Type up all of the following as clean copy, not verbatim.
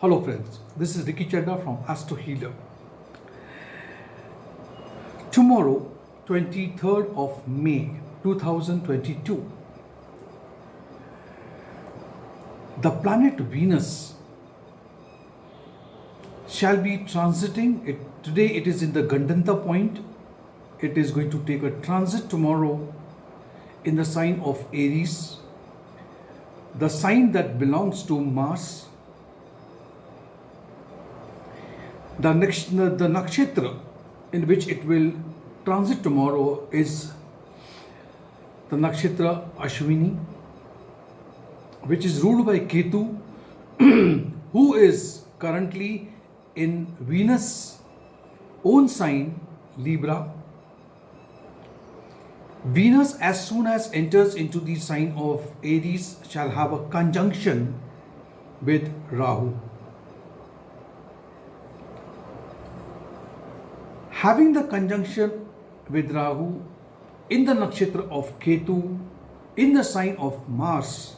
Hello friends, this is Ricky Chadha from Astro Healer. Tomorrow, 23rd of May 2022, the planet Venus shall be transiting. Today it is in the Gandanta point. It is going to take a transit tomorrow in the sign of Aries, the sign that belongs to Mars. The nakshatra in which it will transit tomorrow is the nakshatra Ashwini, which is ruled by Ketu, who is currently in Venus' own sign, Libra. Venus, as soon as enters into the sign of Aries, shall have a conjunction with Rahu. Having the conjunction with Rahu in the nakshatra of Ketu, in the sign of Mars,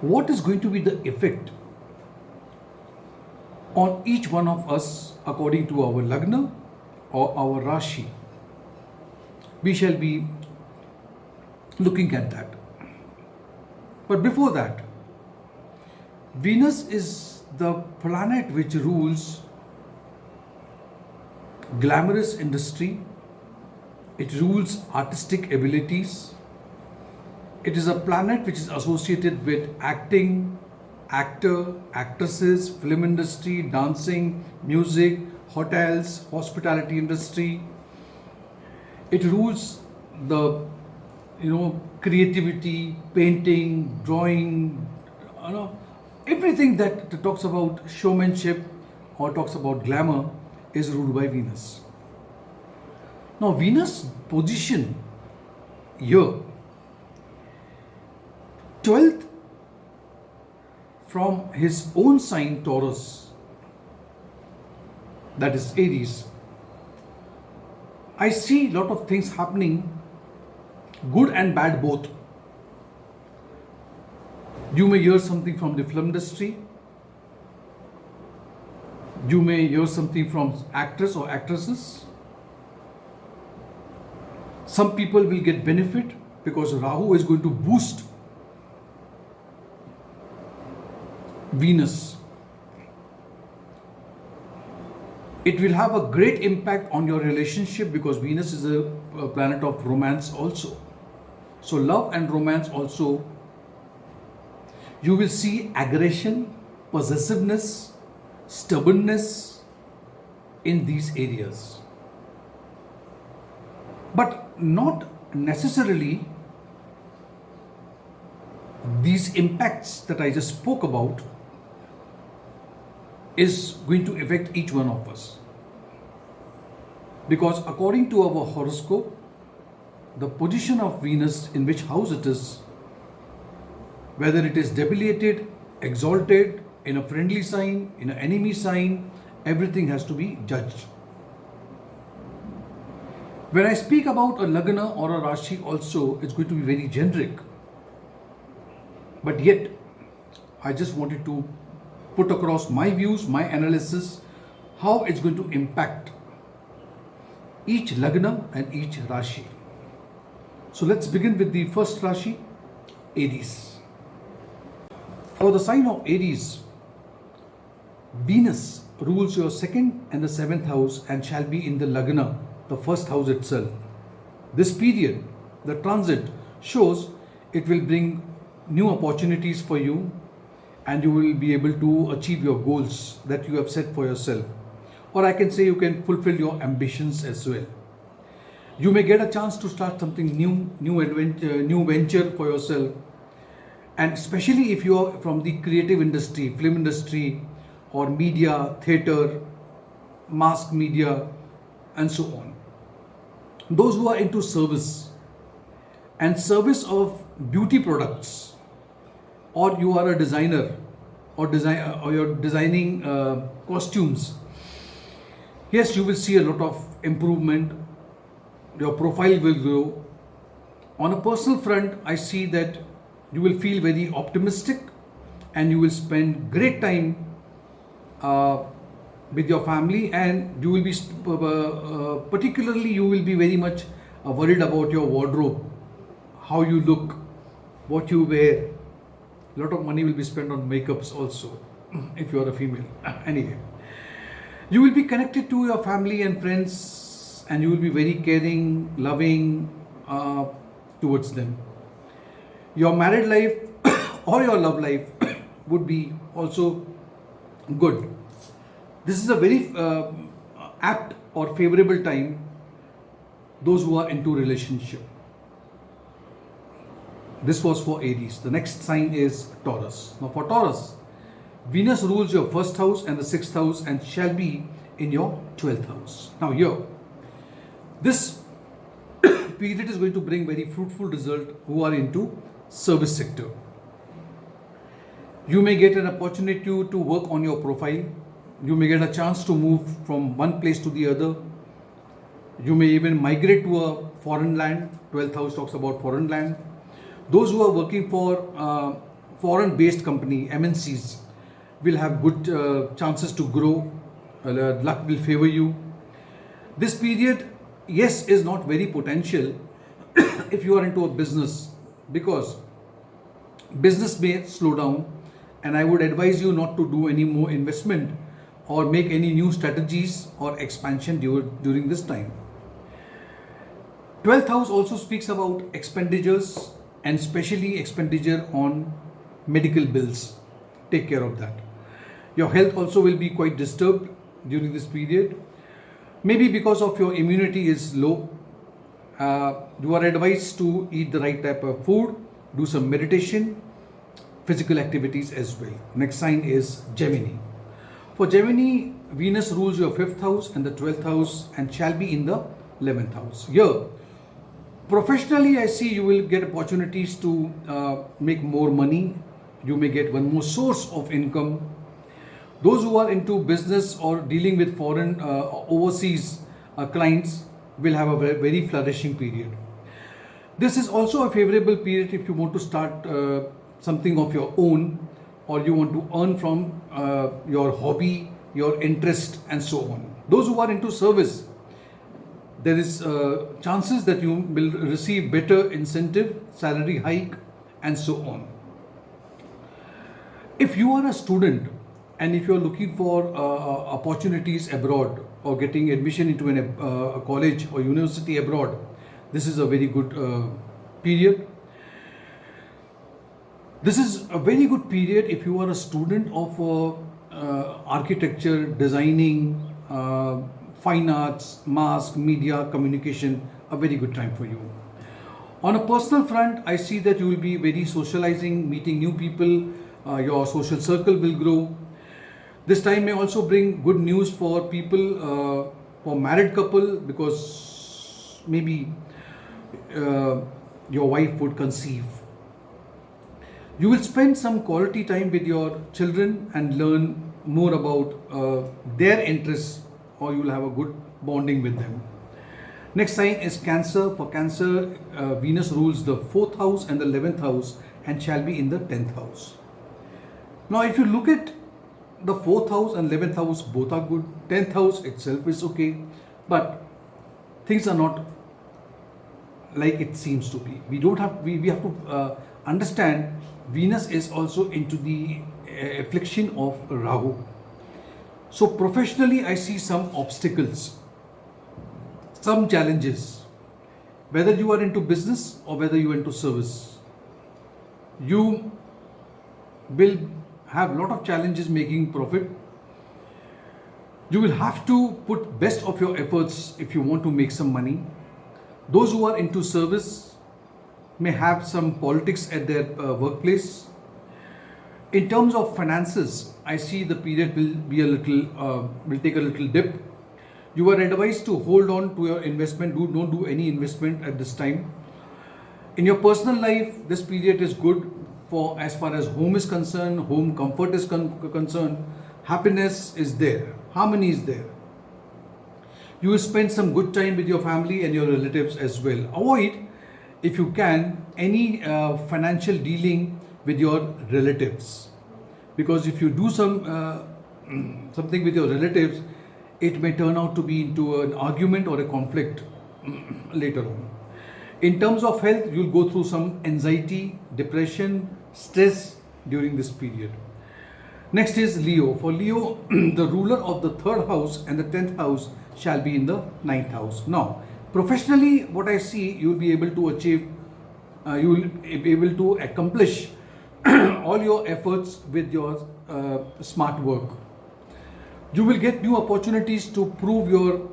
what is going to be the effect on each one of us according to our Lagna or our Rashi? We shall be looking at that. But before that, Venus is the planet which rules glamorous industry. It rules artistic abilities. It is a planet which is associated with acting, actor, actresses, film industry, dancing, music, hotels, hospitality industry. It rules the creativity, painting, drawing, everything that talks about showmanship or talks about glamour is ruled by Venus. Now, Venus' position here, 12th from his own sign Taurus, that is Aries, I see a lot of things happening, good and bad both. You may hear something from the film industry. You may hear something from actors or actresses. Some people will get benefit because Rahu is going to boost Venus. It will have a great impact on your relationship because Venus is a planet of romance also. So love and romance also. You will see aggression, possessiveness, stubbornness in these areas. But not necessarily these impacts that I just spoke about is going to affect each one of us. Because according to our horoscope, the position of Venus, in which house it is, whether it is debilitated, exalted, in a friendly sign, in an enemy sign, everything has to be judged. When I speak about a Lagna or a Rashi also, it's going to be very generic. But yet, I just wanted to put across my views, my analysis, how it's going to impact each Lagna and each Rashi. So let's begin with the first Rashi, Aries. For the sign of Aries, Venus rules your 2nd and the 7th house and shall be in the Lagna, the first house itself. This period, the transit, shows it will bring new opportunities for you and you will be able to achieve your goals that you have set for yourself. Or I can say you can fulfill your ambitions as well. You may get a chance to start something new adventure, new venture for yourself. And especially if you are from the creative industry, film industry, or media, theatre, mass media, and so on. Those who are into service and service of beauty products, or you are a designer, or you're designing costumes, yes, you will see a lot of improvement. Your profile will grow. On a personal front, I see that You will feel very optimistic and you will spend great time with your family, and you will be particularly you will be very much worried about your wardrobe, how you look, what you wear. A lot of money will be spent on makeups also if you are a female. Anyway, you will be connected to your family and friends, and you will be very caring, loving towards them. Your married life or your love life would be also good. This is a very apt or favorable time, those who are into relationship. This was for Aries. The next sign is Taurus. Now for Taurus, Venus rules your first house and the sixth house and shall be in your 12th house. Now here, this period is going to bring very fruitful result who are into service sector. You may get an opportunity to work on your profile. You may get a chance to move from one place to the other. You may even migrate to a foreign land. 12th house talks about foreign land. Those who are working for foreign-based company, MNCs, will have good chances to grow. Luck will favor you. This period, yes, is not very potential if you are into a business, because business may slow down, and I would advise you not to do any more investment or make any new strategies or expansion during this time. 12th house also speaks about expenditures, and especially expenditure on medical bills. Take care of that. Your health also will be quite disturbed during this period. Maybe because of your immunity is low. You are advised to eat the right type of food, do some meditation, physical activities as well. Next sign is Gemini. For Gemini, Venus rules your 5th house and the 12th house and shall be in the 11th house. Here, professionally, I see you will get opportunities to make more money. You may get one more source of income. Those who are into business or dealing with foreign overseas clients will have a very flourishing period. This is also a favorable period if you want to start something of your own, or you want to earn from your hobby, your interest, and so on. Those who are into service, there is chances that you will receive better incentive, salary hike, and so on. If you are a student and if you are looking for opportunities abroad or getting admission into a college or university abroad, this is a very good period. This is a very good period if you are a student of architecture, designing, fine arts, mass, media, communication, a very good time for you. On a personal front, I see that you will be very socializing, meeting new people, your social circle will grow. This time may also bring good news for people, for married couple, because maybe your wife would conceive. You will spend some quality time with your children and learn more about their interests, or you will have a good bonding with them. Next sign is Cancer. For Cancer, Venus rules the 4th house and the 11th house and shall be in the 10th house. Now, if you look at the 4th house and 11th house, both are good. 10th house itself is okay, but things are not like it seems to be. We have to understand Venus is also into the affliction of Rahu. So professionally, I see some obstacles, some challenges. Whether you are into business or whether you are into service, you will have a lot of challenges making profit. You will have to put best of your efforts if you want to make some money. Those who are into service may have some politics at their workplace. In terms of finances, I see the period will be will take a little dip. You are advised to hold on to your investment. Don't do any investment at this time. In your personal life, this period is good for as far as home is concerned, home comfort is concerned. Happiness is there, harmony is there. You will spend some good time with your family and your relatives as well. Avoid if you can, any financial dealing with your relatives, because if you do something with your relatives, it may turn out to be into an argument or a conflict later on. In terms of health, you'll go through some anxiety, depression, stress during this period. Next is Leo. For Leo, the ruler of the 3rd house and the 10th house shall be in the 9th house. Now, professionally, what I see, you will be able to achieve, you will be able to accomplish all your efforts with your smart work. You will get new opportunities to prove your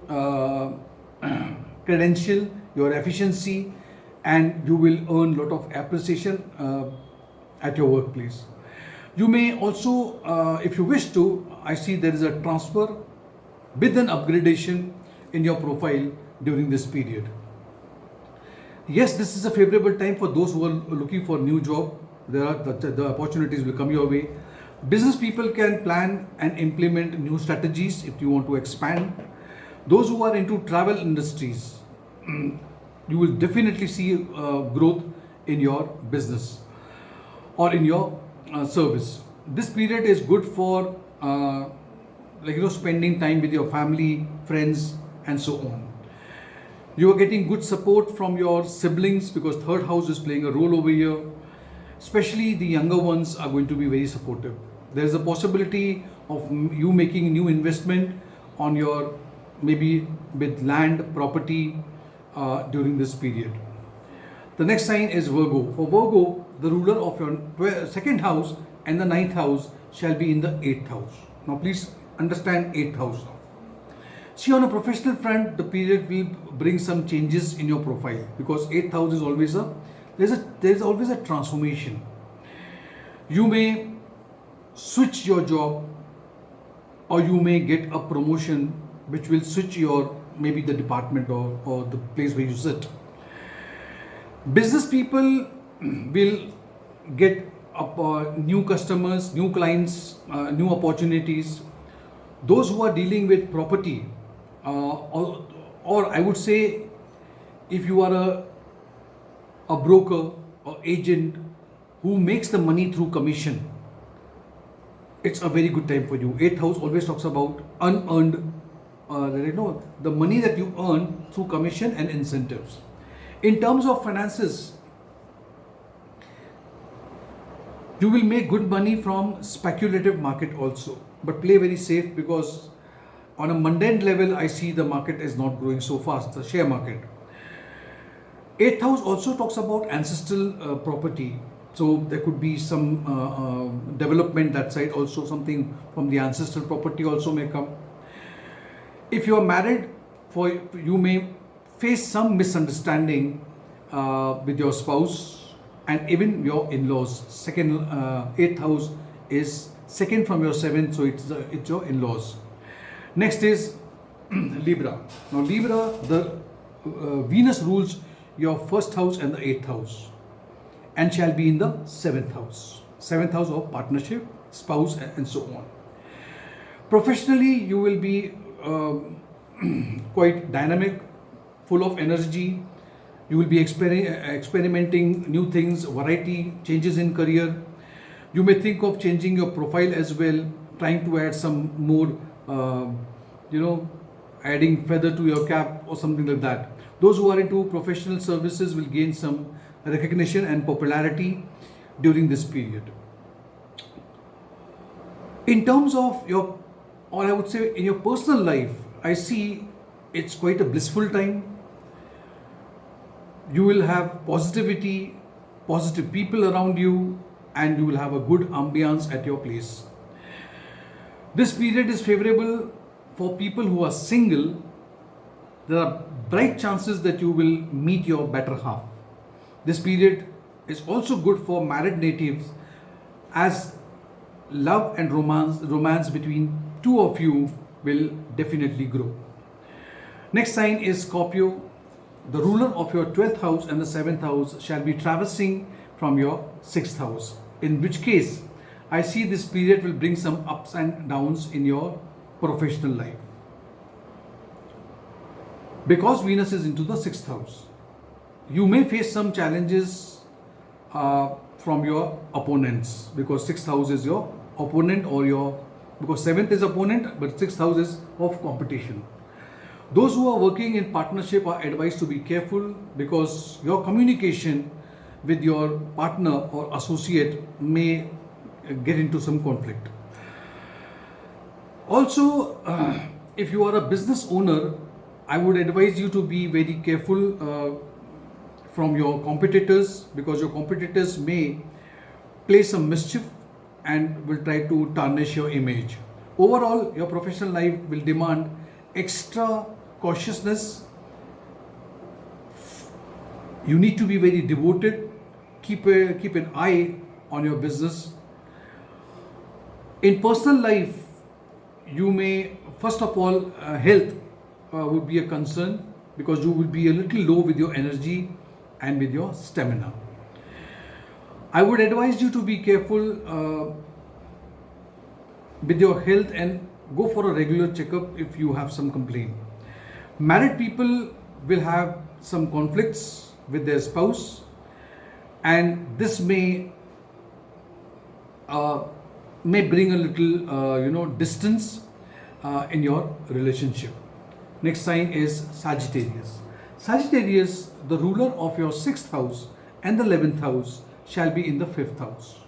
credential, your efficiency, and you will earn a lot of appreciation at your workplace. You may also, if you wish to, I see there is a transfer with an upgradation in your profile during this period. Yes, this is a favorable time for those who are looking for a new job. The opportunities will come your way. Business people can plan and implement new strategies if you want to expand. Those who are into travel industries, you will definitely see growth in your business or in your service. This period is good for spending time with your family, friends, and so on. You are getting good support from your siblings because 3rd house is playing a role over here. Especially the younger ones are going to be very supportive. There is a possibility of you making new investment on your, maybe with land, property during this period. The next sign is Virgo. For Virgo, the ruler of your 2nd house and the 9th house shall be in the 8th house. Now please understand 8th house now. See, on a professional front, the period will bring some changes in your profile because 8th house is always there's always a transformation. You may switch your job, or you may get a promotion which will switch your, maybe the department or the place where you sit. Business people will get new customers, new clients, new opportunities. Those who are dealing with property, or I would say, if you are a broker or agent who makes the money through commission, it's a very good time for you. 8th house always talks about unearned, the money that you earn through commission and incentives. In terms of finances, you will make good money from speculative market also, but play very safe because on a mundane level, I see the market is not growing so fast, the share market. 8th house also talks about ancestral property. So there could be some development that side also, something from the ancestral property also may come. If you are married, you may face some misunderstanding with your spouse and even your in-laws. 8th house is second from your 7th, so it's your in-laws. Next is Libra. Now Libra, the Venus rules your 1st house and the 8th house, and shall be in the 7th house. 7th house of partnership, spouse, and so on. Professionally, you will be quite dynamic, full of energy. You will be experimenting new things, variety, changes in career. You may think of changing your profile as well, trying to add some more, adding feather to your cap or something like that. Those who are into professional services will gain some recognition and popularity during this period. In terms of your, or I would say in your personal life, I see it's quite a blissful time. You will have positivity, positive people around you, and you will have a good ambience at your place. This period is favorable for people who are single. There are bright chances that you will meet your better half. This period is also good for married natives, as love and romance between two of you will definitely grow. Next sign is Scorpio. The ruler of your 12th house and the 7th house shall be traversing from your 6th house, in which case I see this period will bring some ups and downs in your professional life, because Venus is into the 6th house. you may face some challenges from your opponents, because 6th house is your opponent, or because 7th is opponent, but 6th house is of competition. Those who are working in partnership are advised to be careful, because your communication with your partner or associate may get into some conflict. Also, if you are a business owner, I would advise you to be very careful from your competitors, because your competitors may play some mischief and will try to tarnish your image. Overall, your professional life will demand extra cautiousness. You need to be very devoted. Keep an eye on your business. In personal life, you may, first of all, health would be a concern, because you will be a little low with your energy and with your stamina. I would advise you to be careful with your health and go for a regular checkup if you have some complaint. Married people will have some conflicts with their spouse, and this may bring a little distance in your relationship. Next sign is Sagittarius. Sagittarius, the ruler of your 6th house and the 11th house, shall be in the 5th house.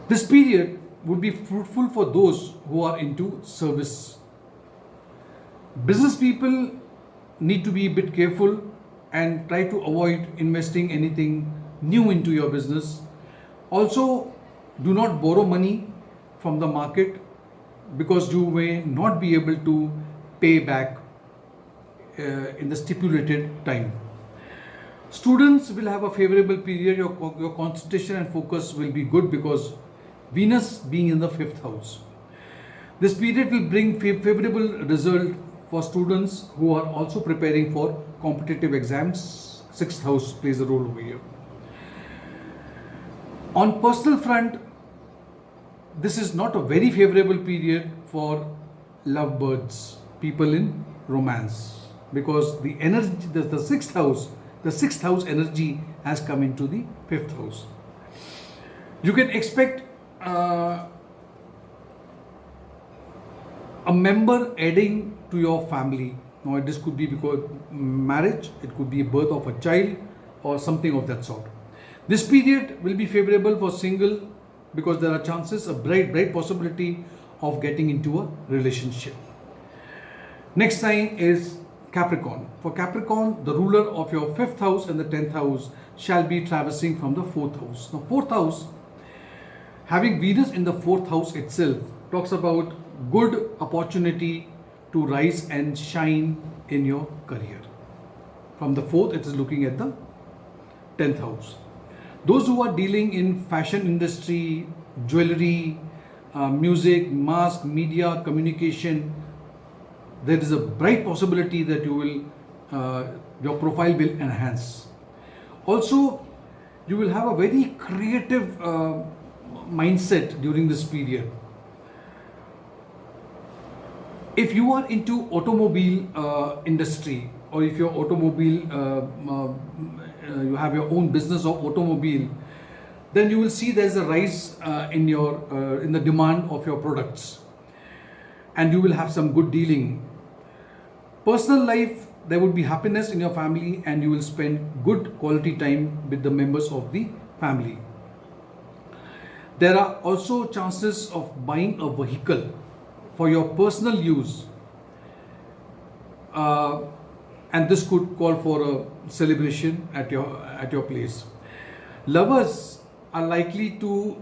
This period would be fruitful for those who are into service. Business people need to be a bit careful and try to avoid investing anything new into your business. Also, do not borrow money from the market, because you may not be able to pay back in the stipulated time. Students will have a favorable period. Your concentration and focus will be good, because Venus being in the 5th house. This period will bring favorable result for students who are also preparing for competitive exams. 6th house plays a role over here. On personal front, this is not a very favorable period for lovebirds, people in romance, because the energy, the 6th house energy has come into the 5th house. You can expect a member adding to your family. Now, this could be because marriage, it could be birth of a child or something of that sort. This period will be favorable for single, because there are chances, a bright possibility of getting into a relationship. Next sign is Capricorn. For Capricorn, the ruler of your 5th house and the 10th house shall be traversing from the 4th house. Now, 4th house, having Venus in the 4th house itself, talks about good opportunity to rise and shine in your career. From the 4th, it is looking at the 10th house. Those who are dealing in fashion industry, jewelry, music, mass, media, communication, there is a bright possibility that you will, your profile will enhance. Also, you will have a very creative mindset during this period. If you are into automobile industry, or if your automobile, you have your own business of automobile, then you will see there is a rise in the demand of your products, and you will have some good dealing. Personal life, there would be happiness in your family, and you will spend good quality time with the members of the family. There are also chances of buying a vehicle for your personal use, and this could call for a celebration at your place. Lovers are likely to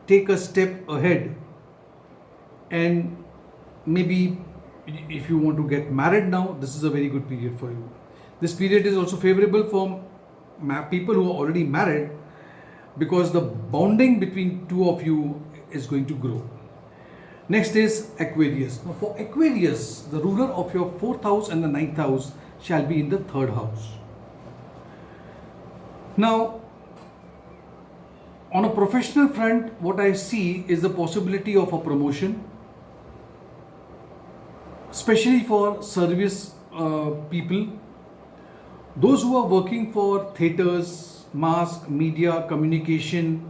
take a step ahead, and maybe if you want to get married now, this is a very good period for you. This period is also favorable for people who are already married, because the bonding between two of you is going to grow. Next is Aquarius. Now, for Aquarius, the ruler of your 4th house and the 9th house shall be in the 3rd house. Now, on a professional front, what I see is the possibility of a promotion, especially for service people. Those who are working for theatres, mass, media, communication,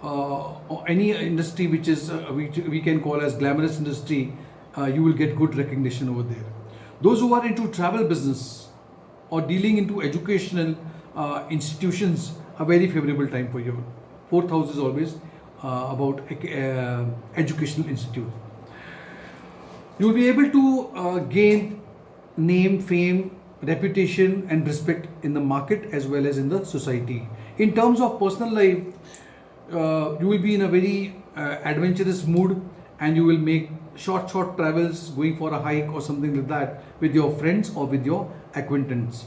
or any industry which is which we can call as glamorous industry, you will get good recognition over there. Those who are into travel business or dealing into educational institutions, a very favorable time for you. Fourth house is always about educational institute. You will be able to gain name, fame, reputation and respect in the market as well as in the society. In terms of personal life, you will be in a very adventurous mood, and you will make short travels, going for a hike or something like that with your friends or with your acquaintance.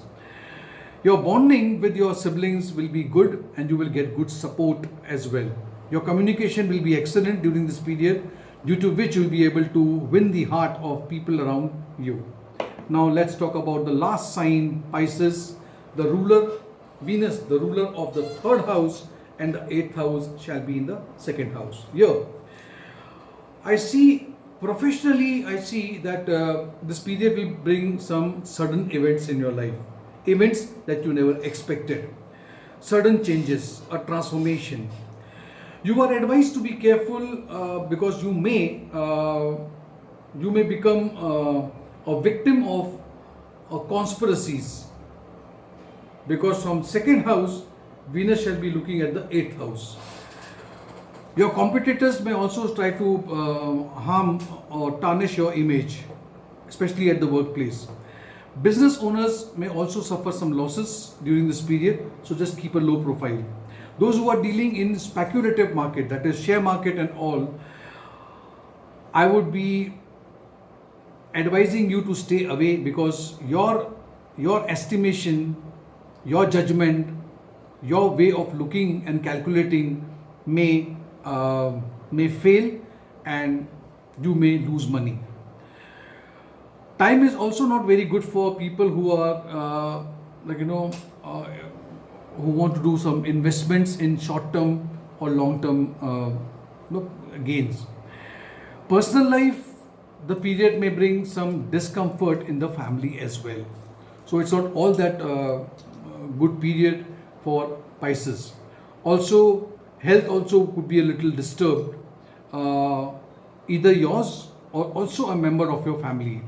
Your bonding with your siblings will be good, and you will get good support as well. Your communication will be excellent during this period, due to which you will be able to win the heart of people around you. Now let's talk about the last sign, Pisces. The ruler, Venus, the ruler of the third house and the eighth house shall be in the second house. Here, I see professionally, I see that this period will bring some sudden events in your life. Events that you never expected. Sudden changes, a transformation. You are advised to be careful because you may become a victim of conspiracies, because from second house Venus shall be looking at the eighth house. Your competitors may also try to harm or tarnish your image, especially at the workplace. Business owners may also suffer some losses during this period, so just keep a low profile. Those who are dealing in speculative market, that is share market and all, I would be advising you to stay away, because your estimation, your judgment, your way of looking and calculating may fail, and you may lose money. Time is also not very good for people who are who want to do some investments in short term or long term gains. Personal life, the period may bring some discomfort in the family as well. So it's not all that good period for Pisces. Also, health also could be a little disturbed, either yours or also a member of your family.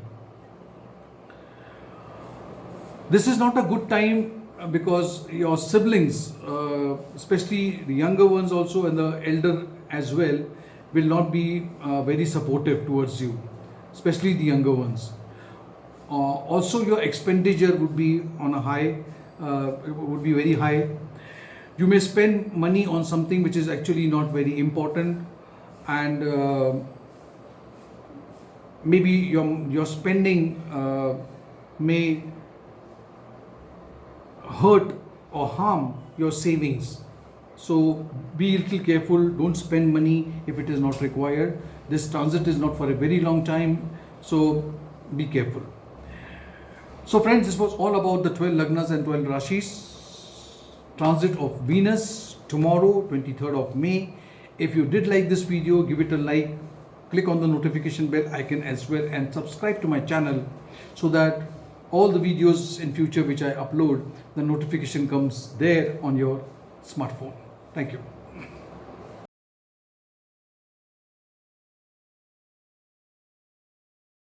This is not a good time because your siblings, especially the younger ones also and the elder as well, will not be very supportive towards you, especially the younger ones. Also, your expenditure would be on a high, would be very high. You may spend money on something which is actually not very important, and maybe your spending may hurt or harm your savings. So be a little careful, don't spend money if it is not required. This transit is not for a very long time, so be careful. So friends, this was all about the 12 Lagnas and 12 Rashis. Transit of Venus tomorrow, 23rd of May. If you did like this video, give it a like, click on the notification bell icon as well, and subscribe to my channel so that all the videos in future which I upload, the notification comes there on your smartphone. Thank you.